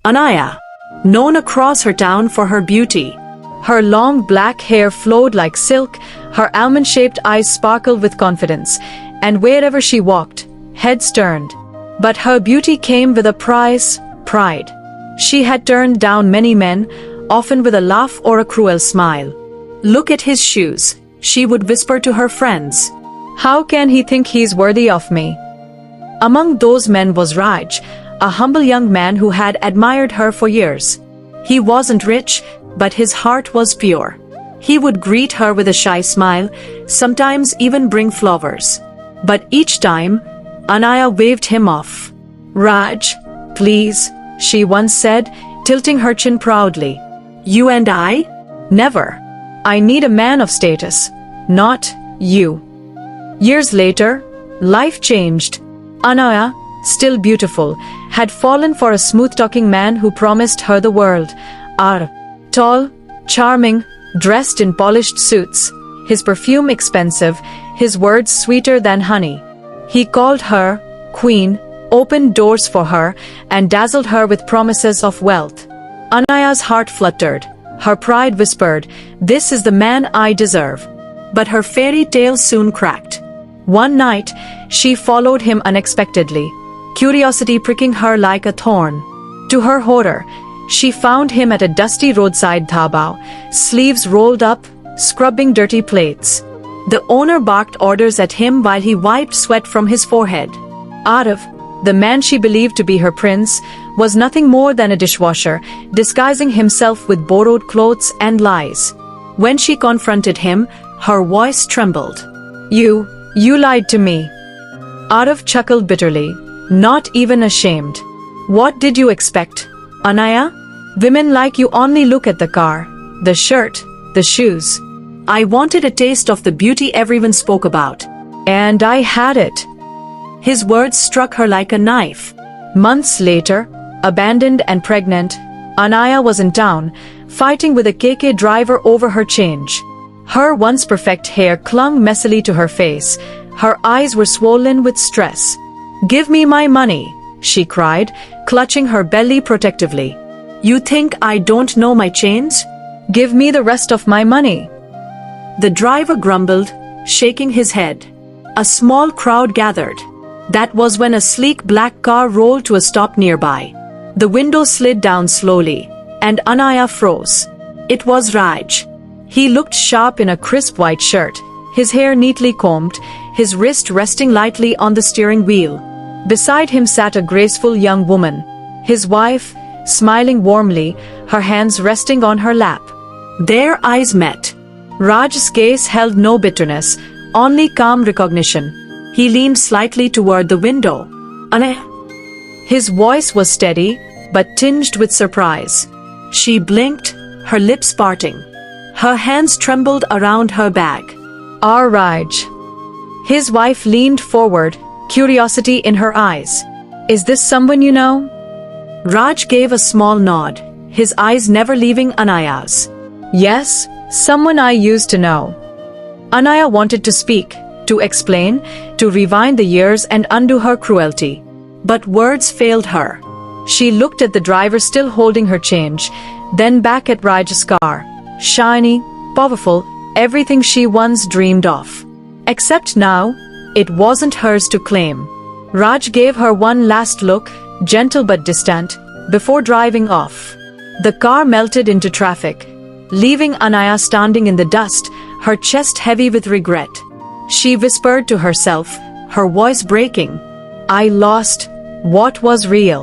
Anaya, known across her town for her beauty. Her long black hair flowed like silk, her almond-shaped eyes sparkled with confidence, and wherever she walked, heads turned. But her beauty came with a price: pride. She had turned down many men, often with a laugh or a cruel smile. "Look at his shoes," she would whisper to her friends. "How can he think he's worthy of me?" Among those men was Raj, a humble young man who had admired her for years. He wasn't rich, but his heart was pure. He would greet her with a shy smile, sometimes even bring flowers. But each time, Anaya waved him off. "Raj, please," she once said, tilting her chin proudly. "You and I? Never. I need a man of status, not you." Years later, life changed. Anaya, still beautiful, had fallen for a smooth-talking man who promised her the world. Tall, charming, dressed in polished suits, his perfume expensive, his words sweeter than honey. He called her queen, opened doors for her, and dazzled her with promises of wealth. Anaya's heart fluttered. Her pride whispered, "This is the man I deserve." But her fairy tale soon cracked. One night, she followed him unexpectedly, curiosity pricking her like a thorn. To her horror, she found him at a dusty roadside dhaba, sleeves rolled up, scrubbing dirty plates. The owner barked orders at him while he wiped sweat from his forehead. Arif, the man she believed to be her prince, was nothing more than a dishwasher, disguising himself with borrowed clothes and lies. When she confronted him, her voice trembled. You lied to me." Arif chuckled bitterly, not even ashamed. "What did you expect, Anaya? Women like you only look at the car, the shirt, the shoes. I wanted a taste of the beauty everyone spoke about. And I had it." His words struck her like a knife. Months later, abandoned and pregnant, Anaya was in town, fighting with a KK driver over her change. Her once perfect hair clung messily to her face. Her eyes were swollen with stress. "Give me my money," she cried, clutching her belly protectively. "You think I don't know my chains? Give me the rest of my money." The driver grumbled, shaking his head. A small crowd gathered. That was when a sleek black car rolled to a stop nearby. The window slid down slowly, and Anaya froze. It was Raj. He looked sharp in a crisp white shirt, his hair neatly combed, his wrist resting lightly on the steering wheel. Beside him sat a graceful young woman, his wife, smiling warmly, her hands resting on her lap. Their eyes met. Raj's gaze held no bitterness, only calm recognition. He leaned slightly toward the window. "Anaya?" His voice was steady, but tinged with surprise. She blinked, her lips parting. Her hands trembled around her bag. Raj." His wife leaned forward, curiosity in her eyes. "Is this someone you know?" Raj gave a small nod, his eyes never leaving Anaya's. "Yes, someone I used to know." Anaya wanted to speak, to explain, to rewind the years and undo her cruelty. But words failed her. She looked at the driver still holding her change, then back at Raj's car. Shiny, powerful, everything she once dreamed of. Except now, it wasn't hers to claim. Raj gave her one last look, gentle but distant, before driving off. The car melted into traffic, leaving Anaya standing in the dust, her chest heavy with regret. She whispered to herself, her voice breaking, "I lost what was real."